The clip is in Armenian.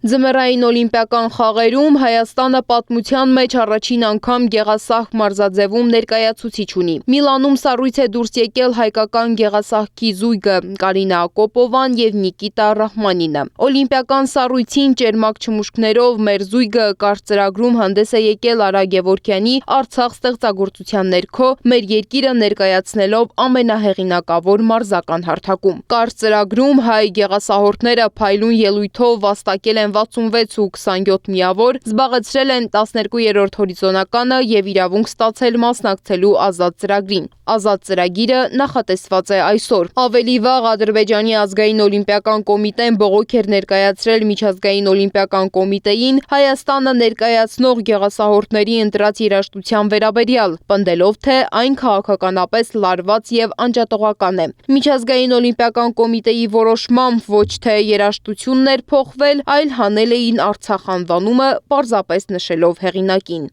Ձմեռային օլիմպիական խաղերում Հայաստանը պատմության մեջ առաջին անգամ գեղասահք մարզաձևում ներկայացուցիչ ունի։ Միլանում սառույց է դուրս եկել հայկական գեղասահքի զույգը Կարինա Ակոպովան եւ Նիկիտա Ռահմանինը։ Օլիմպիական սառույցին ճերմակ չմուշկներով մեր զույգը կարծրագրում հանդես է եկել Արա Գևորգյանի Արցախ ստեղծագործության ներքո մեր երկիրը ներկայացնելով ամենահեղինակավոր մարզական հարթակում։ Կարծրագրում հայ գեղասահորդները փայլուն ելույթով վաստակել են 66 ու 27 միավոր, զբաղեցրել են 12-րդ հորիզոնականը եւ իրավունք ստացել մասնակցելու ազատ ծրագրին։ Ազատ ծրագիրը նախատեսված է այսօր։ Ավելի վաղ Ադրբեջանի ազգային օլիմպիական կոմիտեն բողոք էր ներկայացրել միջազգային օլիմպիական կոմիտեին Հայաստանը ներկայացնող գեղասահորդների ընտրած երաժշտության վերաբերյալ, պնդելով, թե այն քաղաքականապես լարված եւ անջատողական է։ Միջազգային օլիմպիական կոմիտեի որոշմամբ ոչ թե երաժշտությունն էր փոխվել, այլ հանել էին Արցախ անվանումը, պարզապես նշելով հեղինակին։